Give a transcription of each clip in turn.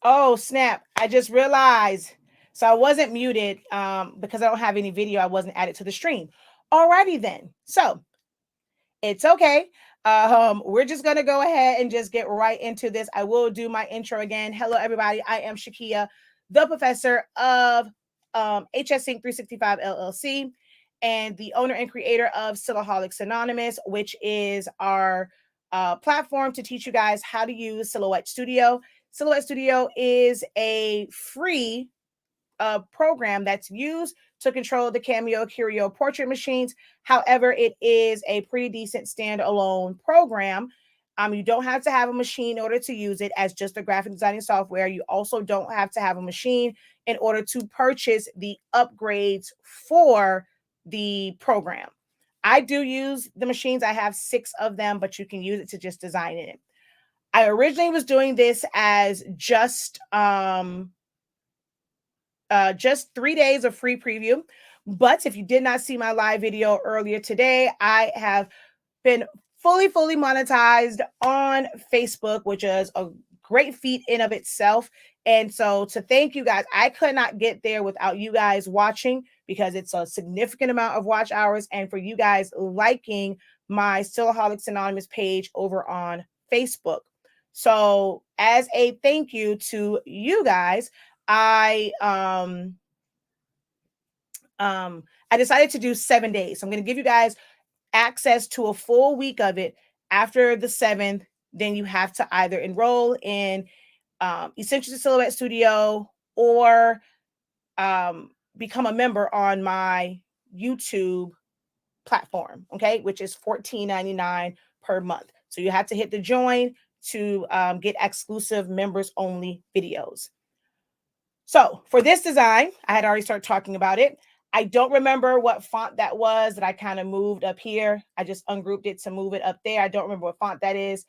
Oh, snap. I just realized. So I wasn't muted because I don't have any video. I wasn't added to the stream. Alrighty then. So it's okay. We're just going to go ahead and just get right into this. I will do my intro again. Hello, everybody. I am Shakia, the professor of HS Sync 365 LLC and the owner and creator of Silaholics Anonymous, which is our platform to teach you guys how to use Silhouette Studio. Silhouette Studio is a free program that's used to control the Cameo Curio portrait machines. However, it is a pretty decent standalone program. You don't have to have a machine in order to use it as just a graphic designing software. You also don't have to have a machine in order to purchase the upgrades for the program. I do use the machines. I have 6 of them, but you can use it to just design it. I originally was doing this as just 3 days of free preview. But if you did not see my live video earlier today, I have been fully monetized on Facebook, which is a great feat in of itself. And so to thank you guys, I could not get there without you guys watching because it's a significant amount of watch hours and for you guys liking my Silaholics Anonymous page over on Facebook. So as a thank you to you guys, I decided to do 7 days. So I'm going to give you guys access to a full week of it. After the 7th, then you have to either enroll in Essentials of Silhouette Studio or become a member on my YouTube platform, okay, which is $14.99 per month. So you have to hit the join to get exclusive members only videos. So for this design, I had already started talking about it. I don't remember what font that was that I kind of moved up here. I just ungrouped it to move it up there. I don't remember what font that is.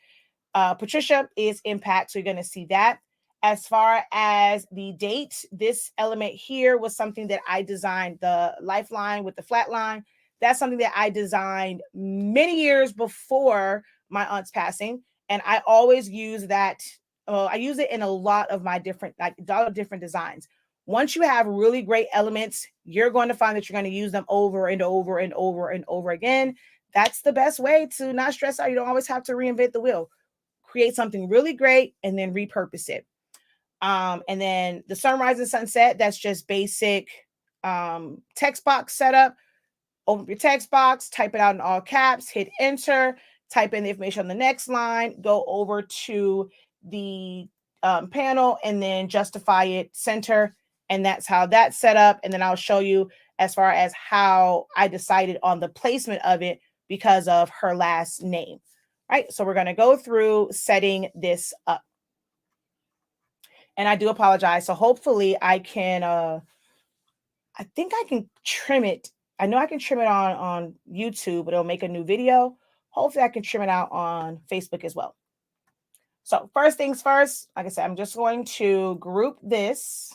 Patricia is Impact, so you're going to see that. As far as the date, this element here was something that I designed, the lifeline with the flat line. That's something that I designed many years before my aunt's passing. And I always use that. I use it in a lot of my different designs. Once you have really great elements, you're going to find that you're going to use them over and over and over and over again. That's the best way to not stress out. You don't always have to reinvent the wheel. Create something really great and then repurpose it. And then the sunrise and sunset, that's just basic text box setup. Open your text box, type it out in all caps, hit enter, type in the information on the next line, go over to the panel and then justify it center. And that's how that's set up. And then I'll show you as far as how I decided on the placement of it because of her last name. All right, so we're going to go through setting this up. And I do apologize. So hopefully I can, I think I can trim it. I know I can trim it on YouTube, but it'll make a new video. Hopefully I can trim it out on Facebook as well. So first things first, like I said, I'm just going to group this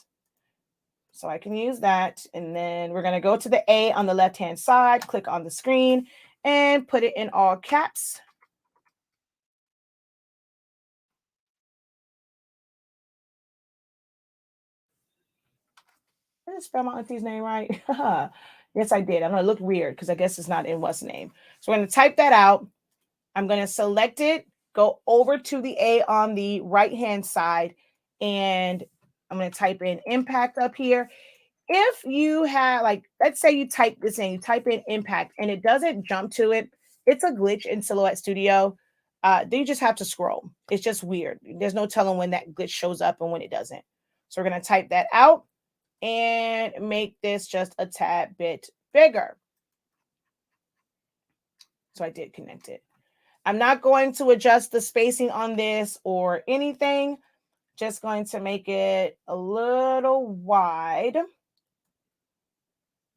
so I can use that. And then we're going to go to the A on the left-hand side, click on the screen and put it in all caps. Did I spell my auntie's name right? Yes, I did. I know it looked weird because I guess it's not in what's name. So we're going to type that out. I'm going to select it, go over to the A on the right-hand side, and I'm going to type in impact up here. If you have, like, let's say you type this in, you type in impact, and it doesn't jump to it, it's a glitch in Silhouette Studio. Then you just have to scroll. It's just weird. There's no telling when that glitch shows up and when it doesn't. So we're going to type that out and make this just a tad bit bigger. So I did connect it. I'm not going to adjust the spacing on this or anything. Just going to make it a little wide.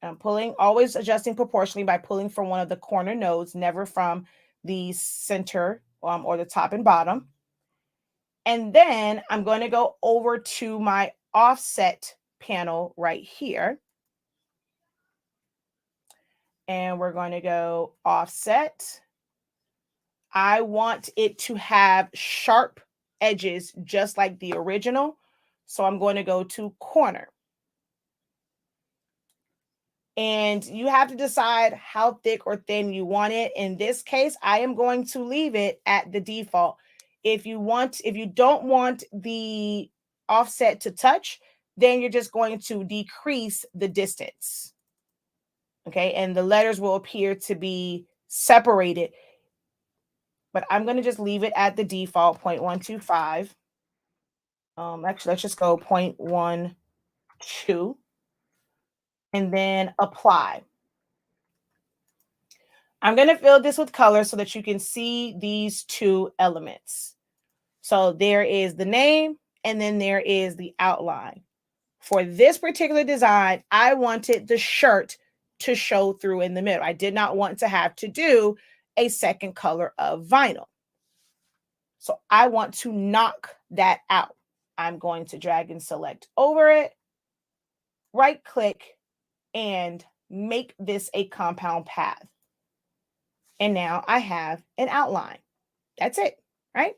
I'm pulling, always adjusting proportionally by pulling from one of the corner nodes, never from the center or the top and bottom. And then I'm going to go over to my offset panel right here. And we're going to go offset. I want it to have sharp edges just like the original. So I'm going to go to corner. And you have to decide how thick or thin you want it. In this case, I am going to leave it at the default. If you don't want the offset to touch, then you're just going to decrease the distance. Okay, and the letters will appear to be separated. But I'm going to just leave it at the default 0.125. Actually, let's just go 0.12 and then apply. I'm going to fill this with color so that you can see these two elements. So there is the name and then there is the outline. For this particular design, I wanted the shirt to show through in the middle. I did not want to have to do a second color of vinyl. So I want to knock that out. I'm going to drag and select over it, right click, and make this a compound path. And now I have an outline. That's it, right?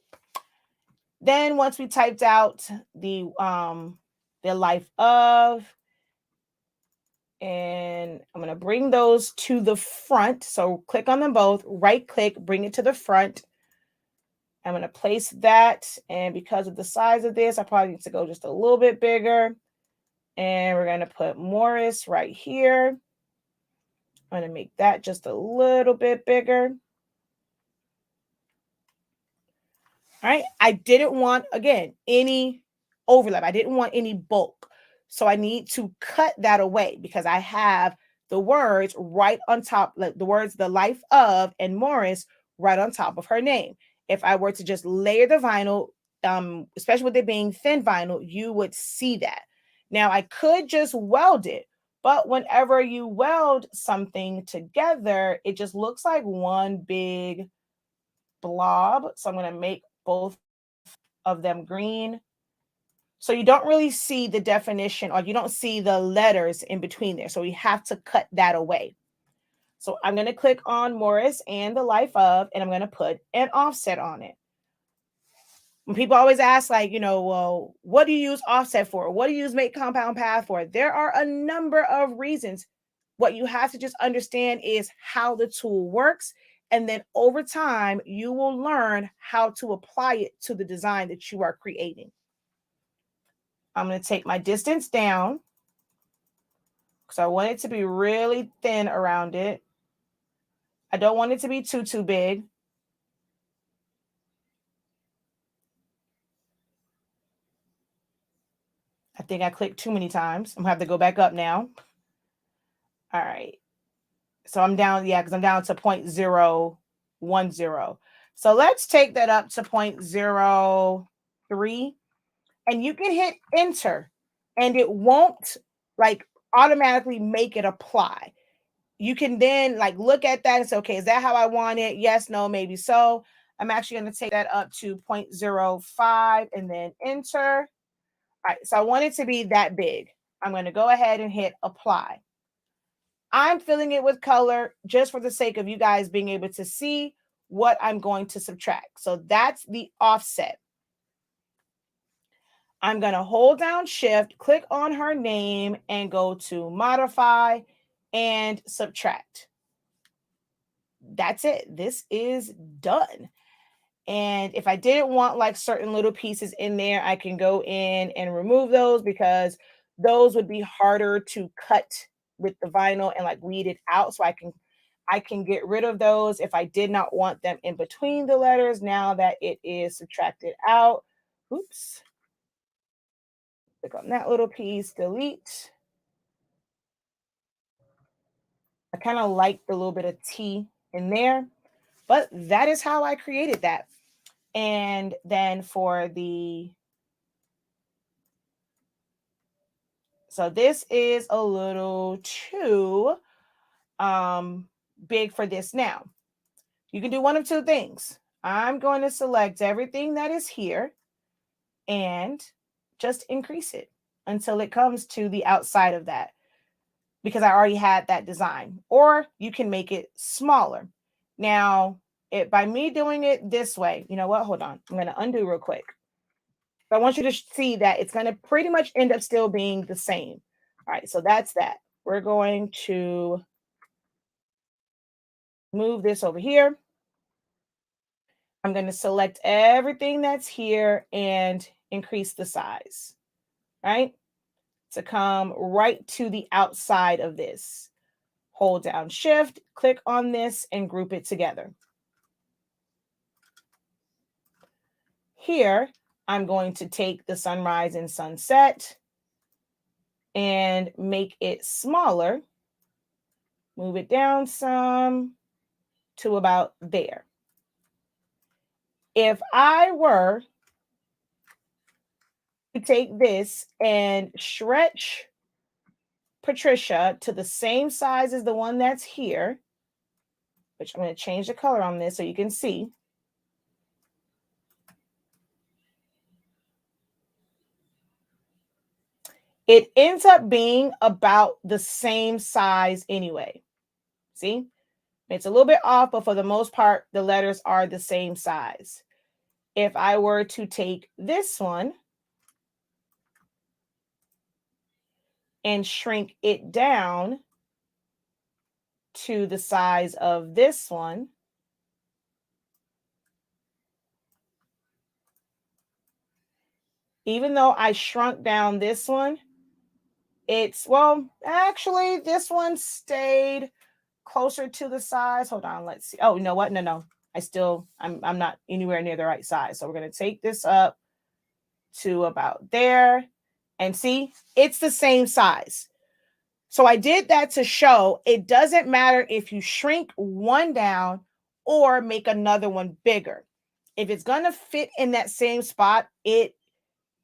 Then once we typed out the life of, and I'm going to bring those to the front. So click on them both, right click, bring it to the front. I'm going to place that. And because of the size of this, I probably need to go just a little bit bigger. And we're going to put Morris right here. I'm going to make that just a little bit bigger. All right. I didn't want, again, any overlap. I didn't want any bulk. So I need to cut that away because I have the words right on top, like the words, the life of, and Morris right on top of her name. If I were to just layer the vinyl, especially with it being thin vinyl, you would see that. Now I could just weld it, but whenever you weld something together, it just looks like one big blob. So I'm going to make both of them green. So you don't really see the definition, or you don't see the letters in between there. So we have to cut that away. So I'm going to click on Morris and the life of, and I'm going to put an offset on it. When people always ask, like, well, what do you use offset for? What do you use make compound path for? There are a number of reasons. What you have to just understand is how the tool works. And then over time, you will learn how to apply it to the design that you are creating. I'm going to take my distance down because I want it to be really thin around it. I don't want it to be too big. I think I clicked too many times. I'm going to have to go back up now. All right. So I'm down, because I'm down to 0.010. So let's take that up to 0.03. And you can hit enter and it won't automatically make it apply. You can then look at that and say, okay, is that how I want it? Yes, no, maybe so. I'm actually going to take that up to 0.05 and then enter. All right, so I want it to be that big. I'm going to go ahead and hit apply. I'm filling it with color just for the sake of you guys being able to see what I'm going to subtract. So that's the offset. I'm going to hold down shift, click on her name, and go to modify and subtract. That's it. This is done. And if I didn't want certain little pieces in there, I can go in and remove those because those would be harder to cut with the vinyl and weed it out. So I can get rid of those if I did not want them in between the letters now that it is subtracted out. Oops. Click on that little piece, delete. I kind of like the little bit of T in there, but that is how I created that. And then for so this is a little too big for this now. You can do one of two things. I'm going to select everything that is here and just increase it until it comes to the outside of that, because I already had that design. Or you can make it smaller. Now, by me doing it this way, you know what? Hold on. I'm going to undo real quick. So I want you to see that it's going to pretty much end up still being the same. All right, so that's that. We're going to move this over here. I'm going to select everything that's here and increase the size, right? To come right to the outside of this. Hold down Shift, click on this, and group it together. Here, I'm going to take the sunrise and sunset and make it smaller. Move it down some to about there. If I were to take this and stretch Patricia to the same size as the one that's here, which I'm going to change the color on this so you can see. It ends up being about the same size anyway. See? It's a little bit off, but for the most part, the letters are the same size. If I were to take this one and shrink it down to the size of this one, even though I shrunk down this one, it's, well, actually, this one stayed closer to the size. Hold on, let's see. Oh, you know what? No. I'm not anywhere near the right size. So we're going to take this up to about there. And see, it's the same size. So I did that to show it doesn't matter if you shrink one down or make another one bigger. If it's going to fit in that same spot, it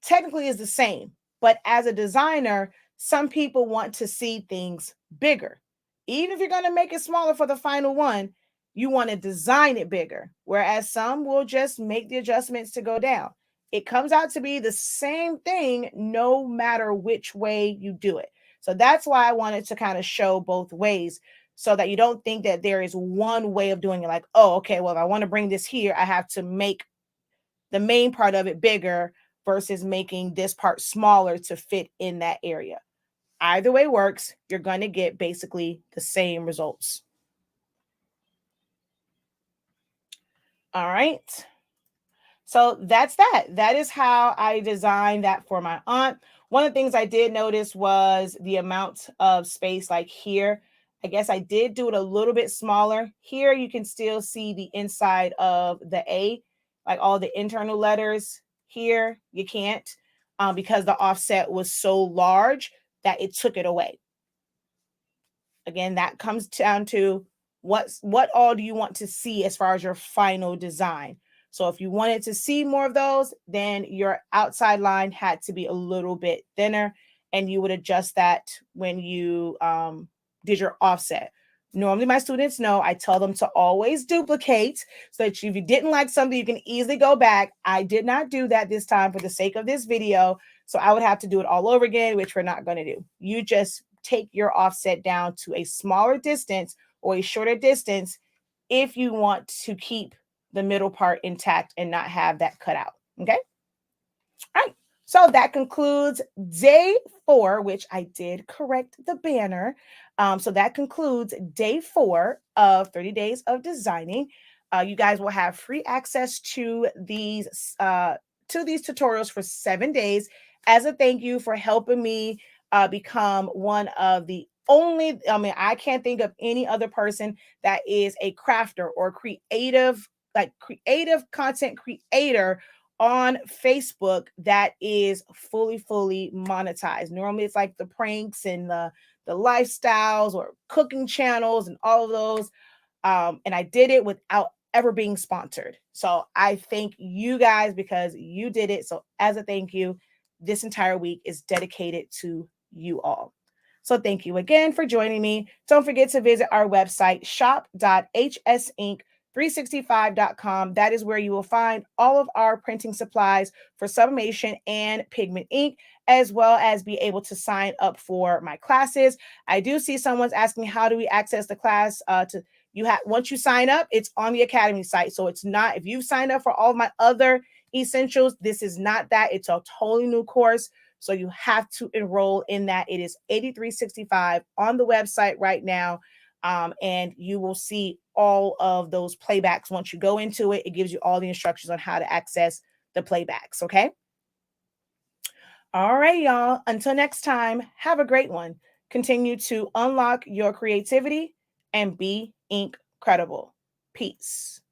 technically is the same. But as a designer, some people want to see things bigger. Even if you're going to make it smaller for the final one, you want to design it bigger. Whereas some will just make the adjustments to go down. It comes out to be the same thing no matter which way you do it. So that's why I wanted to kind of show both ways so that you don't think that there is one way of doing it. Like, oh, okay, well, if I want to bring this here, I have to make the main part of it bigger versus making this part smaller to fit in that area. Either way works. You're going to get basically the same results. All right. So that's that. That is how I designed that for my aunt. One of the things I did notice was the amount of space, like here. I guess I did do it a little bit smaller. Here you can still see the inside of the A, like all the internal letters. Here you can't because the offset was so large that it took it away. Again, that comes down to what all do you want to see as far as your final design. So if you wanted to see more of those, then your outside line had to be a little bit thinner, and you would adjust that when you did your offset. Normally, my students know I tell them to always duplicate so that if you didn't like something, you can easily go back. I did not do that this time for the sake of this video, so I would have to do it all over again, which we're not going to do. You just take your offset down to a smaller distance or a shorter distance if you want to keep the middle part intact and not have that cut out. Okay. All right. So that concludes day 4, which I did correct the banner. So that concludes day 4 of 30 days of designing. You guys will have free access to these tutorials for 7 days as a thank you for helping me become one of the only, I can't think of any other person that is a crafter or creative content creator on Facebook that is fully monetized. Normally it's like the pranks and the lifestyles or cooking channels and all of those. And I did it without ever being sponsored. So I thank you guys because you did it. So as a thank you, this entire week is dedicated to you all. So thank you again for joining me. Don't forget to visit our website, shop.hsink365.com. That is where you will find all of our printing supplies for sublimation and pigment ink, as well as be able to sign up for my classes. I do see someone's asking, how do we access the class? Once you sign up, it's on the Academy site. So it's not, if you've signed up for all of my other Essentials, this is not that. It's a totally new course. So you have to enroll in that. It is $83.65 on the website right now. And you will see all of those playbacks. Once you go into it, it gives you all the instructions on how to access the playbacks. Okay. All right, y'all. Until next time, have a great one. Continue to unlock your creativity and be ink credible. Peace.